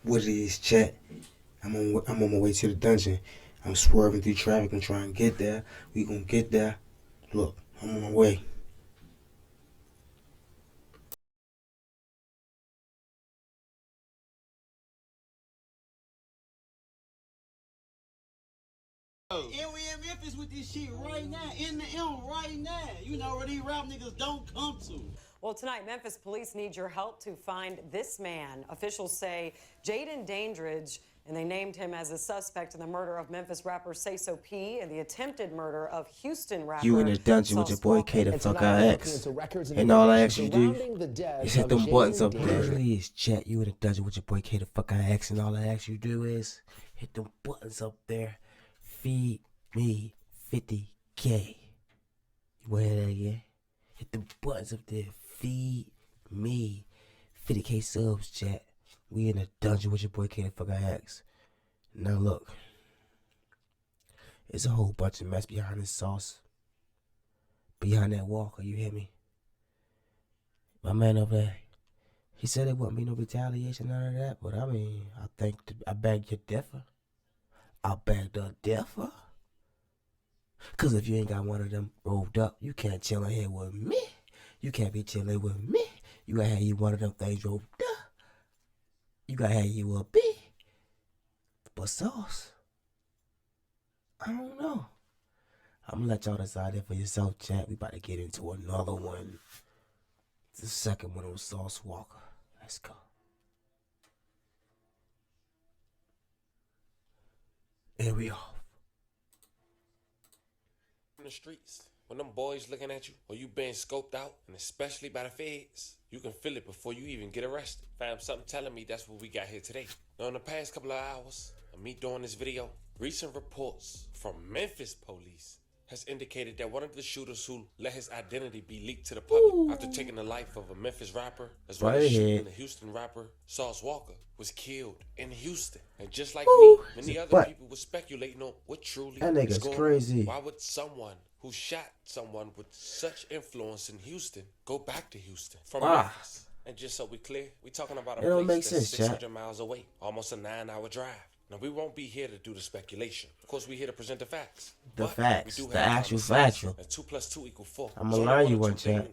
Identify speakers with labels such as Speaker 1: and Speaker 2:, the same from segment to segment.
Speaker 1: What it is, chat? I'm on my way to the dungeon. I'm swerving through traffic and trying to get there. We gonna get there. Look, I'm on my way.
Speaker 2: And we in Memphis with this shit right now, in the M right now. You know where these rap niggas don't come to.
Speaker 3: Well, tonight, Memphis police need your help to find this man. Officials say Jaden Dandridge, and they named him as a suspect in the murder of Memphis rapper Sayso P and the attempted murder of Houston rapper.
Speaker 1: You in the dungeon with your boy K the fuck I X. And all I ask you to do is hit them buttons up there. Please, chat. You in the dungeon with your boy K the fuck I X. And all I ask you to do is hit them buttons up there. Feed me 50K. You want to hear that again? Hit the buttons up there. Feed me 50K subs, chat. We in the dungeon with your boy K the fuck I X. Now look. There's a whole bunch of mess behind this sauce. Behind that walker, you hear me? My man over there, he said there wouldn't be no retaliation, none of that. But I mean, I beg your differ. I beg the differ. Cause if you ain't got one of them rolled up, you can't chill in here with me. You can't be chilling with me. You gotta have you one of them things rolled up. You gotta have you a B. But sauce, I don't know. I'm gonna let y'all decide it for yourself, chat. We about to get into another one. It's the second one on Sauce Walker. Let's go. Here we are.
Speaker 4: In the streets, when them boys looking at you, or you being scoped out, and especially by the feds, you can feel it before you even get arrested. Fam, something telling me that's what we got here today. Now, in the past couple of hours of me doing this video, recent reports from Memphis police has indicated that one of the shooters who let his identity be leaked to the public after taking the life of a Memphis rapper, as well as shooting the Houston rapper Sauce Walker, was killed in Houston. And just like me, many other people were speculating on what truly is going
Speaker 1: crazy.
Speaker 4: on. Why would someone who shot someone with such influence in Houston go back to Houston from Memphis? And just so we clear, we talking about a place that's 600 miles away, almost a 9-hour drive. Now, we won't be here to do the speculation. Of course, we're here to present the facts.
Speaker 1: The facts. The actual factual.
Speaker 4: And 2 + 2 = 4.
Speaker 1: I'm gonna lie you one, chat.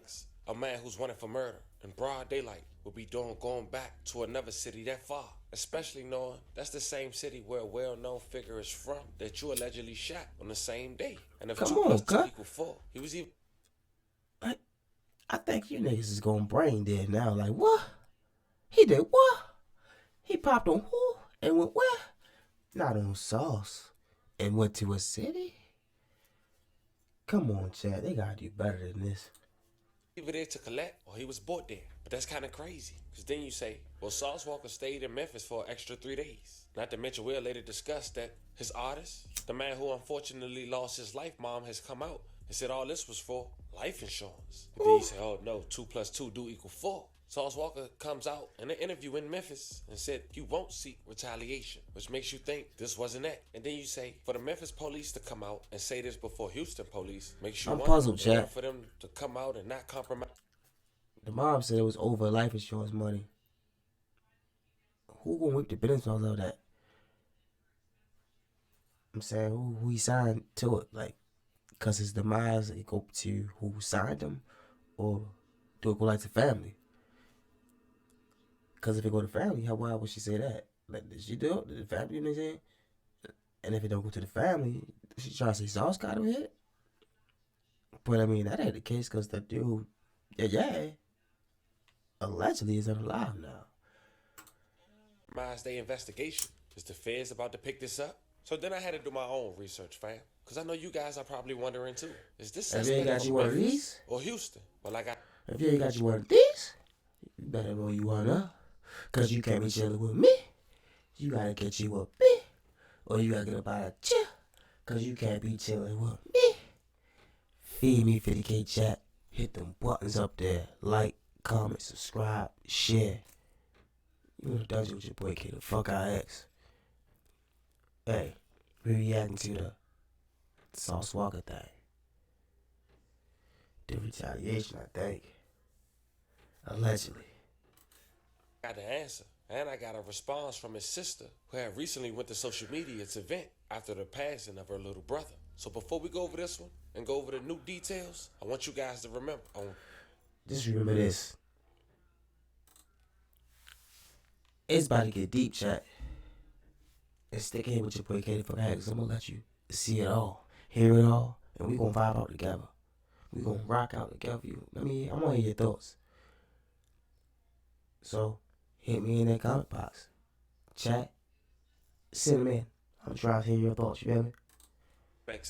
Speaker 4: A man who's wanted for murder in broad daylight will be going back to another city that far. Especially knowing that's the same city where a well-known figure is from that you allegedly shot on the same day. And if 2 + 2 = 4, he was even...
Speaker 1: I think you niggas is going brain dead now. Like, what? He did what? He popped on who? And went where? Not on Sauce. And went to a city? Come on, Chad. They gotta do better than this.
Speaker 4: Either there to collect or he was bought there. But that's kind of crazy. Because then you say, well, Sauce Walker stayed in Memphis for an extra 3 days. Not to mention, we'll later discuss that his artist, the man who unfortunately lost his life, mom, has come out and said all this was for life insurance. And then you say, oh no, 2 + 2 = 4. Sauce Walker comes out in an interview in Memphis and said he won't seek retaliation, which makes you think this wasn't it. And then you say, for the Memphis police to come out and say this before Houston police makes you
Speaker 1: I'm
Speaker 4: wonder,
Speaker 1: puzzled, chat.
Speaker 4: for them to come out and not compromise.
Speaker 1: The mom said it was over life insurance money. Who gonna whip the business out of that? I'm saying who he signed to it, like, cause his demise it go to who signed him, or do it go like to family? Cause if it go to family, how why would she say that? Like, did she do it? Did the family, you know what I'm saying? And if it don't go to the family, she trying to say Sauce got him hit. But I mean that ain't the case, cause the dude, yeah, allegedly is alive now.
Speaker 4: Day investigation. Is the feds about to pick this up? So then I had to do my own research, fam. Because I know you guys are probably wondering too. Is this
Speaker 1: suspect got you one of these?
Speaker 4: Or Houston? Well, I got.
Speaker 1: If you ain't got you one of these, you better roll you one up. Cause you can't be chilling with me. You gotta get you a B. Or you gotta get up out of chill. Cause you can't be chilling with me. Feed me 50K, chat. Hit them buttons up there. Like, comment, subscribe, share. You in the dungeon with your boy K the fuck I X. Hey, we reacting to the Sauce Walker thing. The retaliation, I think. Allegedly.
Speaker 4: Got the answer. And I got a response from his sister, who had recently went to social media to vent after the passing of her little brother. So before we go over this one and go over the new details, I want you guys to remember.
Speaker 1: Just remember this. It's about to get deep, chat. And stick in with your boy Katie for Hags. I'm gonna let you see it all, hear it all, and we gonna vibe out together. We gonna rock out together. I wanna hear your thoughts. So hit me in that comment box, chat, send them in. I'm trying to hear your thoughts. You hear me?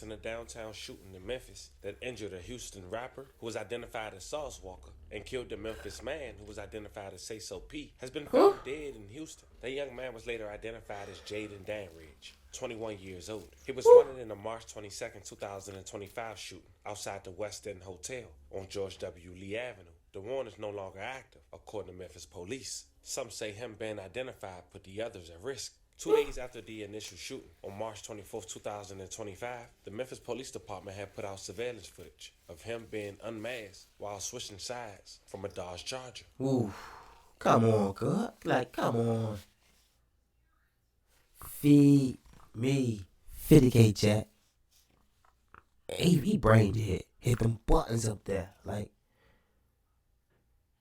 Speaker 4: In a downtown shooting in Memphis that injured a Houston rapper who was identified as Sauce Walker and killed the Memphis man who was identified as Sayso P has been found dead in Houston. The young man was later identified as Jaden Danridge, 21 years old. He was wanted in a March 22nd, 2025 shooting outside the West End Hotel on George W. Lee Avenue. The warrant is no longer active, according to Memphis police. Some say him being identified put the others at risk. 2 days after the initial shooting, on March 24th, 2025, the Memphis Police Department had put out surveillance footage of him being unmasked while switching sides from a Dodge Charger.
Speaker 1: Ooh, come on, cuz. Like, come on. Feed me 50K, chat. He brain dead. Hit them buttons up there. Like,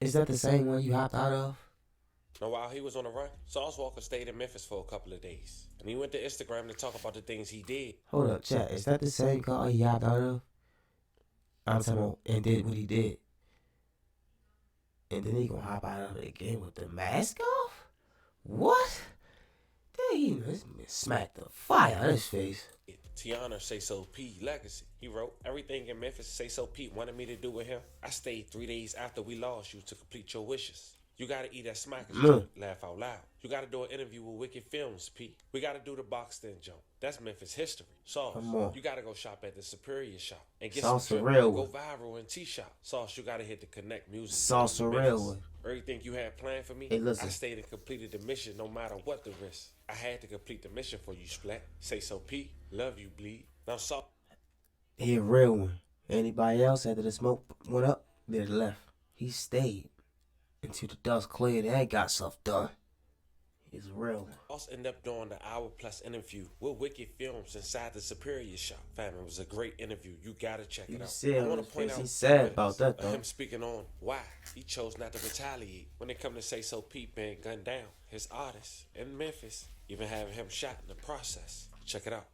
Speaker 1: is that the same one you hopped out of?
Speaker 4: Now, while he was on the run, Sauce Walker stayed in Memphis for a couple of days. And he went to Instagram to talk about the things he did.
Speaker 1: Hold up, chat. Is that the same car he hopped out of? I'm talking about, and did what he did. And then he gonna hop out of it again with the mask off? What? Dang, he smacked the fire out of his face.
Speaker 4: Tiana Sayso P legacy. He wrote, everything in Memphis Sayso P wanted me to do with him. I stayed 3 days after we lost you to complete your wishes. You gotta eat that smackers joint, laugh out loud. You gotta do an interview with Wicked Films, P. We gotta do the boxed in jump. That's Memphis history. Sauce, you gotta go shop at the Superior Shop and get
Speaker 1: Sauce
Speaker 4: some
Speaker 1: real
Speaker 4: go viral in T-Shop. Sauce, you gotta hit the Connect Music.
Speaker 1: Sauce a real one.
Speaker 4: Everything you had planned for me,
Speaker 1: Hey, listen.
Speaker 4: I stayed and completed the mission no matter what the risk. I had to complete the mission for you, Splat. Sayso P, love you, bleed. Now, Sauce.
Speaker 1: He a real one. Anybody else after the smoke went up, they left. He stayed until the dust cleared and got stuff done. He's a real one.
Speaker 4: Also ended up doing the hour-plus interview with Wicked Films inside the Superior Shop. Fam, it was a great interview. You gotta check it out.
Speaker 1: I want to point out, he's sad about that though.
Speaker 4: Him speaking on why he chose not to retaliate when it come to Sayso P being gunned down. His artists in Memphis even having him shot in the process. Check it out.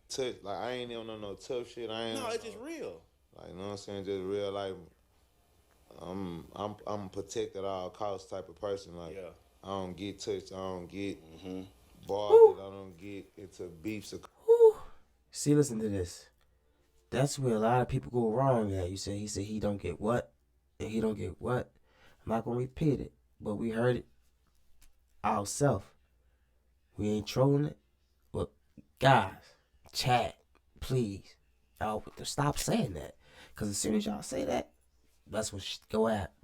Speaker 5: Like, I ain't even on no tough shit.
Speaker 2: No, it's just real.
Speaker 5: Like, you know what I'm saying? Just real life. I'm protected at all costs type of person. Like,
Speaker 2: Yeah.
Speaker 5: I don't get touched. I don't get bothered. I don't get into beefs.
Speaker 1: See, listen to this. That's where a lot of people go wrong at. He said he don't get what, and he don't get what. I'm not gonna repeat it, but we heard it ourselves. We ain't trolling it, but guys, chat, please, stop saying that. Cause as soon as y'all say that, that's when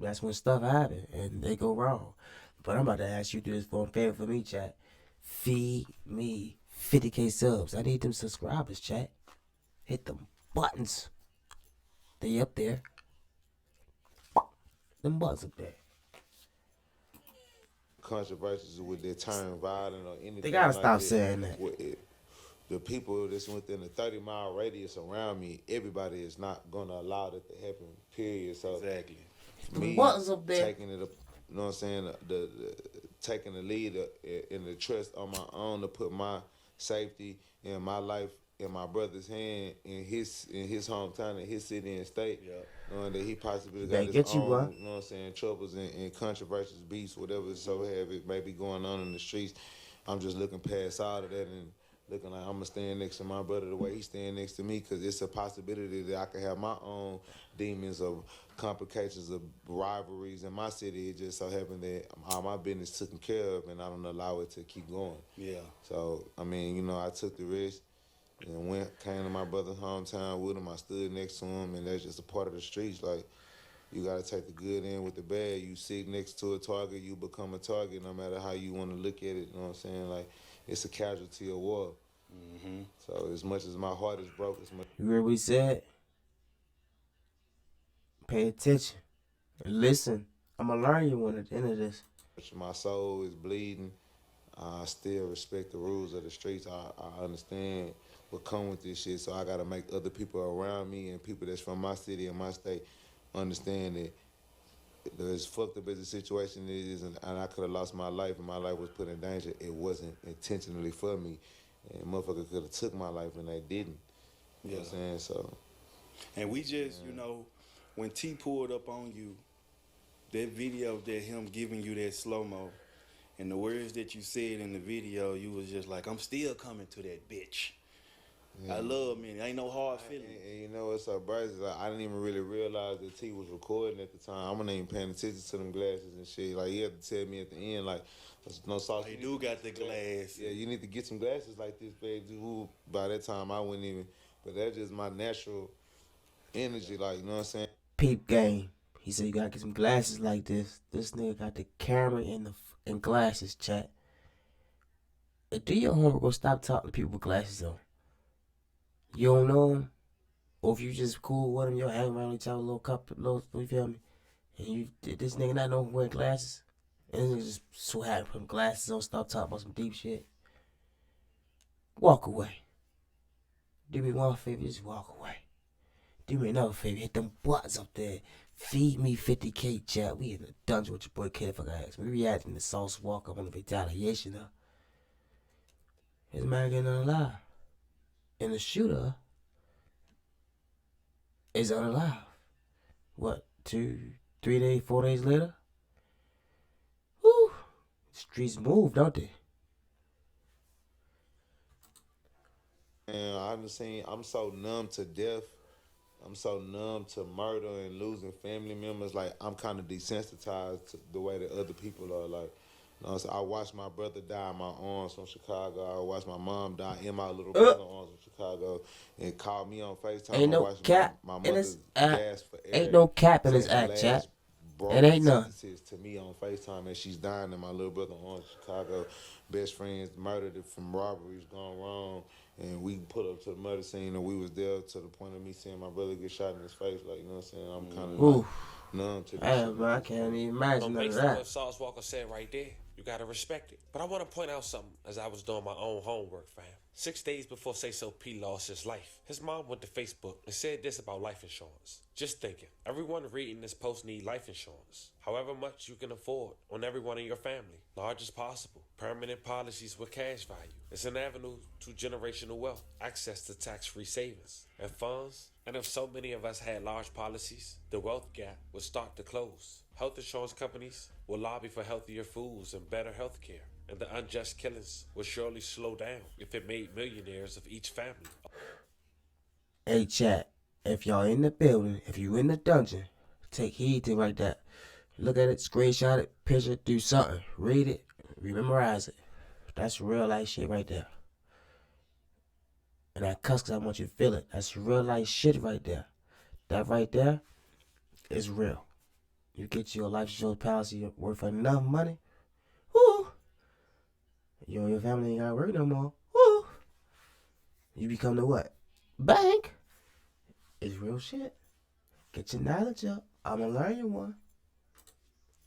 Speaker 1: that's when stuff happen and they go wrong. But I'm about to ask you to do this for a favor for me, chat. Feed me 50K subs. I need them subscribers, chat. Hit them buttons. They up there. Them buttons up there.
Speaker 5: Controversies with their turn violent or anything.
Speaker 1: They gotta
Speaker 5: like
Speaker 1: stop
Speaker 5: that.
Speaker 1: saying that.
Speaker 5: The people that's within a 30-mile radius around me, everybody is not gonna allow that to happen. Period. So
Speaker 2: Exactly.
Speaker 5: me
Speaker 1: buttons up there.
Speaker 5: taking it up, you know what I'm saying? The taking the lead in the trust on my own to put my safety and my life in my brother's hand in his hometown, in his city and state.
Speaker 2: Yeah.
Speaker 5: Knowing that he possibly
Speaker 1: They
Speaker 5: got
Speaker 1: get
Speaker 5: his
Speaker 1: you,
Speaker 5: own,
Speaker 1: bro.
Speaker 5: you know what I'm saying, troubles and controversies, beefs, whatever so have it may be going on in the streets. I'm just looking past all of that and looking like I'm going to stand next to my brother the way he's standing next to me, because it's a possibility that I can have my own demons of complications of rivalries in my city. It just so happened that all my business taken care of and I don't allow it to keep going.
Speaker 2: Yeah.
Speaker 5: So, I mean, you know, I took the risk and came to my brother's hometown with him. I stood next to him, and that's just a part of the streets. Like, you got to take the good in with the bad. You sit next to a target, you become a target no matter how you want to look at it. You know what I'm saying? Like, it's a casualty of war. So as much as my heart is broke, as much.
Speaker 1: You heard what he said? Pay attention. And listen. I'm going to learn you one at the end of this.
Speaker 5: My soul is bleeding. I still respect the rules of the streets. I understand what come with this shit, so I gotta make other people around me and people that's from my city and my state understand that as fucked up as the situation is, and I could have lost my life, and my life was put in danger. It wasn't intentionally for me, and motherfucker could have took my life, and they didn't. You know what I'm saying? So,
Speaker 6: and we just, you know, when T pulled up on you, that video that him giving you that slow-mo, and the words that you said in the video, you was just like, I'm still coming to that bitch. I love me. Ain't no hard feeling.
Speaker 5: And you know what's so crazy? Like, I didn't even really realize that T was recording at the time. I wasn't even paying attention to them glasses and shit. Like, he had to tell me at the end, like, no sauce.
Speaker 6: He do got the glass.
Speaker 5: Yeah, you need to get some glasses like this, baby. Ooh, by that time, I wouldn't even. But that's just my natural energy, like, you know what I'm saying?
Speaker 1: Peep game. He said you gotta get some glasses like this. This nigga got the camera and glasses, chat. And do your homework or stop talking to people with glasses on. You don't know him, or if you just cool with him, you'll hang around each other, you feel me? And you did this nigga not know wearing glasses, and this nigga just so happy put glasses on, stop talking about some deep shit. Walk away. Do me one favor, just walk away. Do me another favor, hit them buttons up there. Feed me 50K, chat. We in the dungeon with your boy Kid for X. We reacting to Sauce walk up on the retaliation of this man getting unalive. And the shooter is unalive. What, 2, 3 days, 4 days later? Whew. Streets move, don't they?
Speaker 5: And I'm so numb to death. I'm so numb to murder and losing family members. Like, I'm kind of desensitized to the way that other people are. Like, you know, so I watched my brother die in my arms from Chicago. I watched my mom die in my little brother's arms from Chicago, and called me on FaceTime.
Speaker 1: Ain't no cap
Speaker 5: my
Speaker 1: in
Speaker 5: mother's
Speaker 1: this act.
Speaker 5: gasp for air.
Speaker 1: Ain't no cap in this act, chat. It ain't none.
Speaker 5: To me on FaceTime, and she's dying in my little brother's arms from Chicago. Best friends murdered from robberies gone wrong. And we put up to the murder scene, and we was there to the point of me seeing my brother get shot in his face. Like, you know what I'm saying? I'm kind of like numb to this.
Speaker 1: I can't even imagine none of
Speaker 4: Based on
Speaker 1: that.
Speaker 4: what Sauce Walker said right there, you gotta respect it. But I want to point out something as I was doing my own homework, fam. 6 days before Sayso P lost his life, his mom went to Facebook and said this about life insurance. Just thinking, everyone reading this post need life insurance. However much you can afford on everyone in your family, large as possible. Permanent policies with cash value. It's an avenue to generational wealth, access to tax-free savings and funds. And if so many of us had large policies, the wealth gap would start to close. Health insurance companies will lobby for healthier foods and better health care. And the unjust killings will surely slow down if it made millionaires of each family.
Speaker 1: Hey, chat. If y'all in the building, if you in the dungeon, take heed to like that. Look at it, screenshot it, picture it, do something. Read it, memorize it. That's real life shit right there. And I cuss because I want you to feel it. That's real life shit right there. That right there is real. You get your life insurance policy worth enough money. Woo! You and your family ain't gotta work no more. Woo! You become the what? Bank. It's real shit. Get your knowledge up. I'ma learn you one.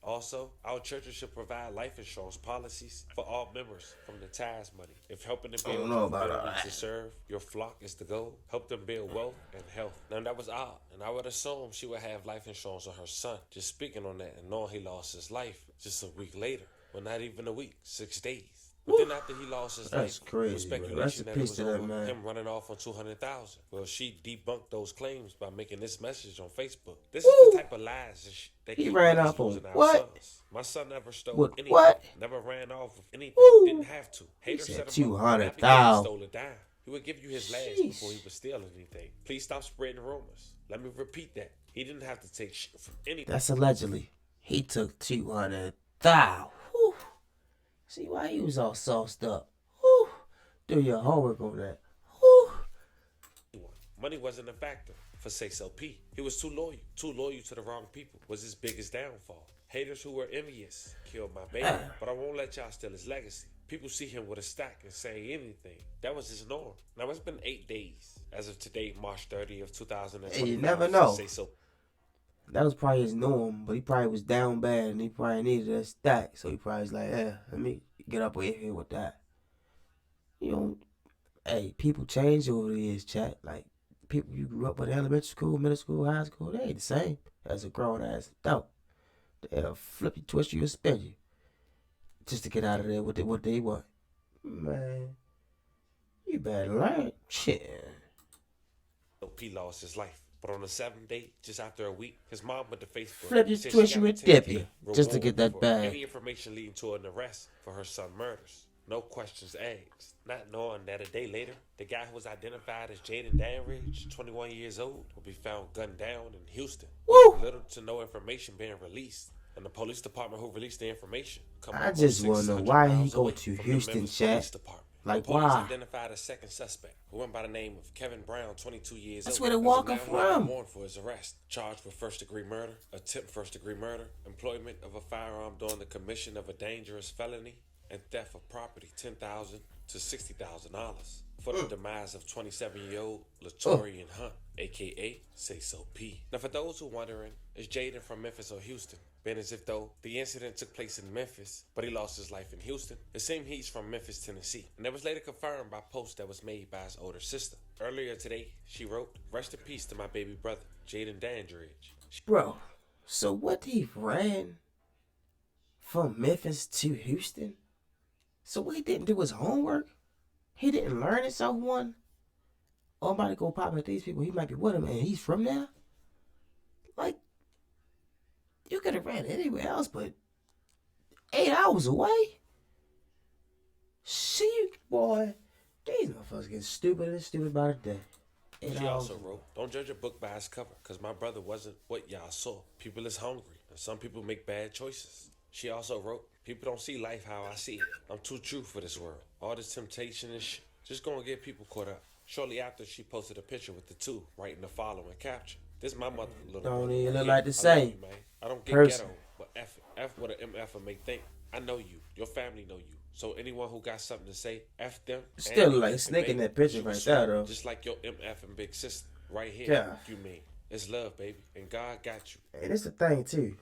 Speaker 4: Also, our churches should provide life insurance policies for all members from the tithes money. If helping them build capability to serve your flock is the goal, help them build wealth and health. Now that was odd, and I would assume she would have life insurance on her son. Just speaking on that and knowing he lost his life just a week later. Well, not even a week, 6 days. But then after he lost his life,
Speaker 1: crazy,
Speaker 4: there was speculation that it was over him running off on $200,000. Well, she debunked those claims by making this message on Facebook. This is the type of lies that
Speaker 1: he ran off on what?
Speaker 4: Sons. My son never stole anything.
Speaker 1: What?
Speaker 4: Never ran off with anything.
Speaker 1: Woo.
Speaker 4: Didn't have to. Haters said
Speaker 1: $200,000.
Speaker 4: Stole a dime. He would give you his last before he would steal anything. Please stop spreading rumors. Let me repeat that. He didn't have to take shit from anything.
Speaker 1: That's allegedly. He took $200,000. See why he was all sauced up. Whew. Do your homework on that. Whew.
Speaker 4: Money wasn't a factor for Sayso P. He was too loyal to the wrong people. Was his biggest downfall. Haters who were envious killed my baby, but I won't let y'all steal his legacy. People see him with a stack and say anything. That was his norm. Now it's been 8 days as of today, March 30th, 2020.
Speaker 1: You never know. That was probably his norm, but he probably was down bad and he probably needed a stack. So he probably was like, let me get up with here with that. You know, hey, people change over the years, chat. Like, people you grew up with in elementary school, middle school, high school, they ain't the same as a grown ass adult. They'll flip you, twist you, and spin you just to get out of there with what they want. Man, you better learn. Shit.
Speaker 4: P lost his life. But on the 7th day, just after a week, his mom went to Facebook.
Speaker 1: Flip you,
Speaker 4: said
Speaker 1: twist
Speaker 4: she
Speaker 1: you,
Speaker 4: got
Speaker 1: and
Speaker 4: a
Speaker 1: dip
Speaker 4: 10K
Speaker 1: you just to
Speaker 4: reward
Speaker 1: get that
Speaker 4: for
Speaker 1: bag.
Speaker 4: any information leading to an arrest for her son murders. No questions asked. Not knowing that a day later, the guy who was identified as Jaden Danridge, 21 years old, will be found gunned down in Houston.
Speaker 1: Woo!
Speaker 4: With little to no information being released. And the police department who released the information come
Speaker 1: I
Speaker 4: almost
Speaker 1: just want to know
Speaker 4: 600
Speaker 1: why he
Speaker 4: miles
Speaker 1: go
Speaker 4: away
Speaker 1: to
Speaker 4: from the
Speaker 1: Houston,
Speaker 4: Memphis Police
Speaker 1: chat.
Speaker 4: Department.
Speaker 1: Like,
Speaker 4: The police
Speaker 1: why?
Speaker 4: identified a second suspect who went by the name of Kevin Brown, 22 years
Speaker 1: That's
Speaker 4: old.
Speaker 1: where the
Speaker 4: as of
Speaker 1: walker
Speaker 4: now, he has been
Speaker 1: from.
Speaker 4: warned for his arrest, charged with first-degree murder, attempt first-degree murder, employment of a firearm during the commission of a dangerous felony, and theft of property, $10,000 to $60,000 for the demise of 27-year-old Latorian Hunt, aka Sayso P. Now, for those who are wondering, is Jaden from Memphis or Houston? Being as if though the incident took place in Memphis, but he lost his life in Houston. It seems he's from Memphis, Tennessee, and that was later confirmed by posts that was made by his older sister. Earlier today, she wrote, "Rest in peace to my baby brother, Jaden Dandridge."
Speaker 1: Bro, so what he ran from Memphis to Houston? So what he didn't do his homework? He didn't learn it, someone? Oh, I'm about to go pop at these people. He might be with him, and he's from there? Like, you could have ran anywhere else, but 8 hours away? See, boy, these motherfuckers get stupider and stupid by the day.
Speaker 4: She also wrote, "Don't judge a book by its cover, because my brother wasn't what y'all saw. People is hungry, and some people make bad choices." She also wrote, "People don't see life how I see it. I'm too true for this world. All this temptation and shit, just gonna get people caught up." Shortly after, she posted a picture with the two, writing the following caption. "This my mother, little
Speaker 1: Don't
Speaker 4: brother.
Speaker 1: even look
Speaker 4: Yeah,
Speaker 1: like the
Speaker 4: I love
Speaker 1: same
Speaker 4: you, man. I don't get
Speaker 1: person.
Speaker 4: ghetto, but F what an MF may think. I know you. Your family know you. So anyone who got something to say, F them."
Speaker 1: Still
Speaker 4: and
Speaker 1: like
Speaker 4: and
Speaker 1: snake in
Speaker 4: baby,
Speaker 1: that picture
Speaker 4: you
Speaker 1: right
Speaker 4: was
Speaker 1: there,
Speaker 4: sweet,
Speaker 1: though.
Speaker 4: Just like your MF and big sister. Right here,
Speaker 1: Yeah.
Speaker 4: you mean. It's love, baby. And God got you.
Speaker 1: And it's the thing, too.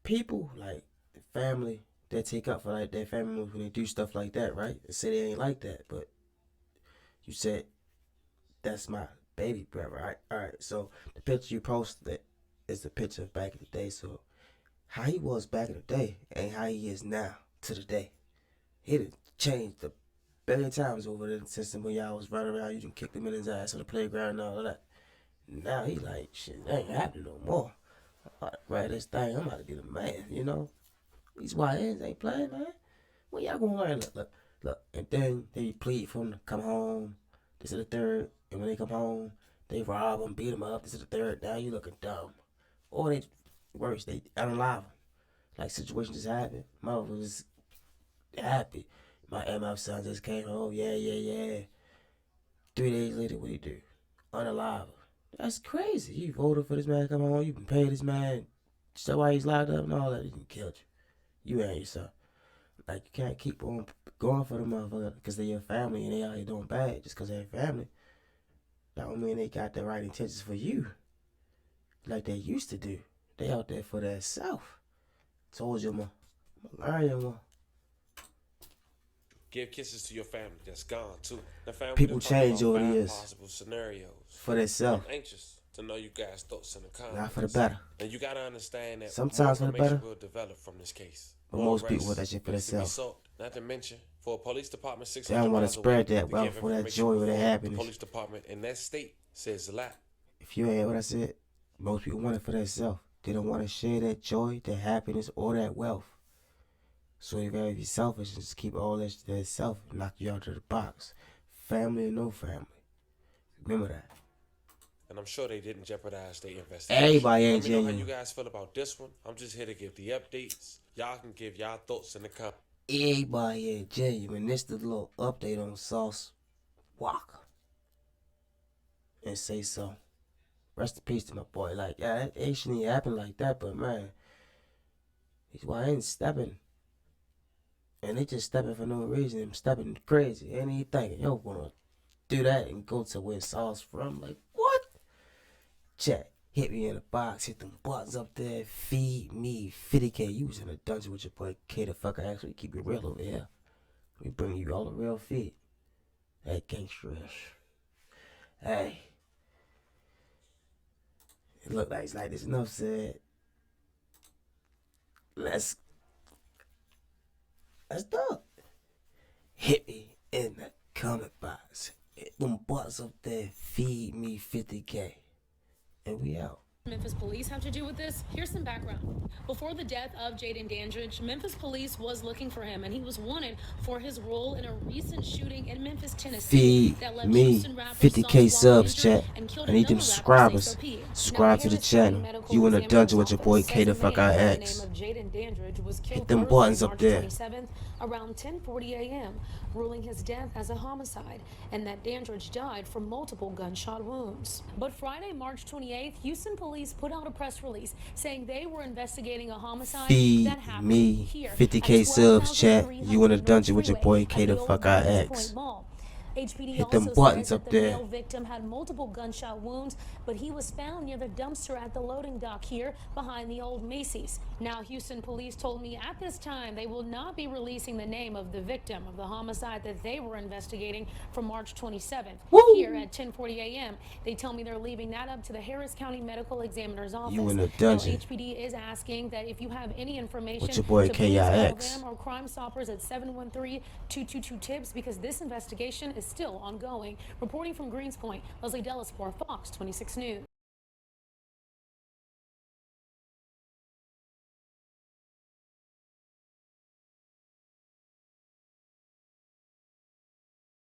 Speaker 1: People, like, the family, they take up for, like, their family members when they do stuff like that, right? And say they ain't like that, but you said, that's my baby brother, right? All right, so the picture you posted is the picture of back in the day, so how he was back in the day ain't how he is now to the day. He done changed a billion times over the system when y'all was running around, you done kicked him in his ass on the playground and all of that. Now he like, shit, that ain't happening no more. I'm about to grab this thing, I'm about to be the man, you know? These YNs ain't playing, man. When y'all gonna learn? Look. And then they plead for him to come home. This is the third. And when they come home, they rob him, beat him up. This is the third. Now you looking dumb. Or they, worse, they unalive him. Like, situation just happened. Mother was happy. My MF son just came home. Yeah. 3 days later, what he do? Unalive him. That's crazy. You voted for this man to come home. You been paid this man. So why he's locked up and all that. He done killed you. You and your son. Like, you can't keep on going for the motherfucker because they're your family and they out here doing bad just because they're family. That don't mean they got the right intentions for you like they used to do. They out there for their self. Told you, man. Learn you, man.
Speaker 4: Give kisses to your family that's gone too. The family
Speaker 1: People
Speaker 4: that talk
Speaker 1: change
Speaker 4: about
Speaker 1: over the
Speaker 4: 5
Speaker 1: years.
Speaker 4: possible scenarios.
Speaker 1: For themselves.
Speaker 4: I'm anxious to know you guys' thoughts in the comments.
Speaker 1: Not for the better.
Speaker 4: And you gotta understand that
Speaker 1: Sometimes for
Speaker 4: more
Speaker 1: the
Speaker 4: information
Speaker 1: better.
Speaker 4: will develop from this case.
Speaker 1: But
Speaker 4: More
Speaker 1: most people
Speaker 4: arrests
Speaker 1: want that shit for
Speaker 4: needs to be
Speaker 1: themselves.
Speaker 4: sought. Not to mention, for a police department
Speaker 1: They
Speaker 4: 600
Speaker 1: don't want to
Speaker 4: miles
Speaker 1: spread
Speaker 4: away,
Speaker 1: that
Speaker 4: to
Speaker 1: wealth
Speaker 4: give
Speaker 1: for that
Speaker 4: information
Speaker 1: joy or that
Speaker 4: before
Speaker 1: happiness.
Speaker 4: The police department in that state says a lot.
Speaker 1: If you heard what I said, most people want it for themselves. They don't want to share that joy, that happiness, or that wealth. So they rather be selfish and just keep all that to themselves and knock you out of the box. Family or no family. Remember that.
Speaker 4: And I'm sure they didn't jeopardize their investigation.
Speaker 1: Everybody ain't
Speaker 4: Let me know how
Speaker 1: genuine.
Speaker 4: you guys feel about this one. I'm just here to give the updates. Y'all can give y'all thoughts in the comments.
Speaker 1: Everybody ain't genuine. This the little update on Sauce Walker. And say so. Rest in peace to my boy. Like, yeah, it shouldn't even happen like that, but man, these YNs stepping. And they just stepping for no reason. I'm stepping crazy. Ain't even thinking, yo, gonna do that and go to where Sauce from. Like, what? Check. Hit me in the box, hit them buttons up there, feed me 50K. You was in a dungeon with your boy K the fucker. Actually, keep it real over here. We bring you all the real fit. That gangsterish. Hey. It look like it's like this. Enough said. Let's do it. Hit me in the comment box. Hit them buttons up there, feed me 50K. And we out.
Speaker 7: Memphis police have to do with this? Here's some background. Before the death of Jayden Dandridge, Memphis police was looking for him, and he was wanted for his role in a recent shooting in Memphis, Tennessee.
Speaker 1: Feed
Speaker 7: that left
Speaker 1: me
Speaker 7: Houston rapper
Speaker 1: 50K
Speaker 7: Sayso
Speaker 1: subs,
Speaker 7: injured
Speaker 1: chat.
Speaker 7: and killed
Speaker 1: I need them
Speaker 7: another rapper,
Speaker 1: subscribers.
Speaker 7: Sayso P.
Speaker 1: Subscribe
Speaker 7: Now,
Speaker 1: to the
Speaker 7: Harris County
Speaker 1: channel.
Speaker 7: Medical
Speaker 1: You in a
Speaker 7: Examiner's
Speaker 1: dungeon with your boy
Speaker 7: office
Speaker 1: K the
Speaker 7: says a
Speaker 1: fuck
Speaker 7: man
Speaker 1: I
Speaker 7: by the
Speaker 1: X.
Speaker 7: name of Jayden Dandridge was killed
Speaker 1: them
Speaker 7: Thursday,
Speaker 1: buttons up
Speaker 7: March
Speaker 1: there.
Speaker 7: 27th, around 10:40 a.m., ruling his death as a homicide, and that Dandridge died from multiple gunshot wounds. But Friday, March 28th, Houston police put out a press release saying they were investigating a homicide
Speaker 1: Feed
Speaker 7: that happened
Speaker 1: me
Speaker 7: here
Speaker 1: 50K
Speaker 7: at
Speaker 1: subs, chat.
Speaker 7: 12,300
Speaker 1: You in a
Speaker 7: North
Speaker 1: dungeon with your
Speaker 7: Freeway
Speaker 1: boy K
Speaker 7: at
Speaker 1: the
Speaker 7: old
Speaker 1: fuck I
Speaker 7: Grosse
Speaker 1: X.
Speaker 7: Pointe Mall. HPD
Speaker 1: Hit them
Speaker 7: also
Speaker 1: buttons
Speaker 7: says
Speaker 1: up
Speaker 7: that the
Speaker 1: there.
Speaker 7: male victim had multiple gunshot wounds, but he was found near the dumpster at the loading dock here behind the old Macy's. Now, Houston police told me at this time they will not be releasing the name of the victim of the homicide that they were investigating from March 27th.
Speaker 1: Woo!
Speaker 7: Here at 10:40 a.m. They tell me they're leaving that up to the Harris County Medical Examiner's office.
Speaker 1: You in a
Speaker 7: Now,
Speaker 1: dungeon.
Speaker 7: HPD is asking that if you have any information,
Speaker 1: With your boy
Speaker 7: to please call
Speaker 1: KIX.
Speaker 7: them or Crime Stoppers at 713-222-TIPS, because this investigation is still ongoing. Reporting from Greens Point, Leslie Delaspore, Fox 26 News.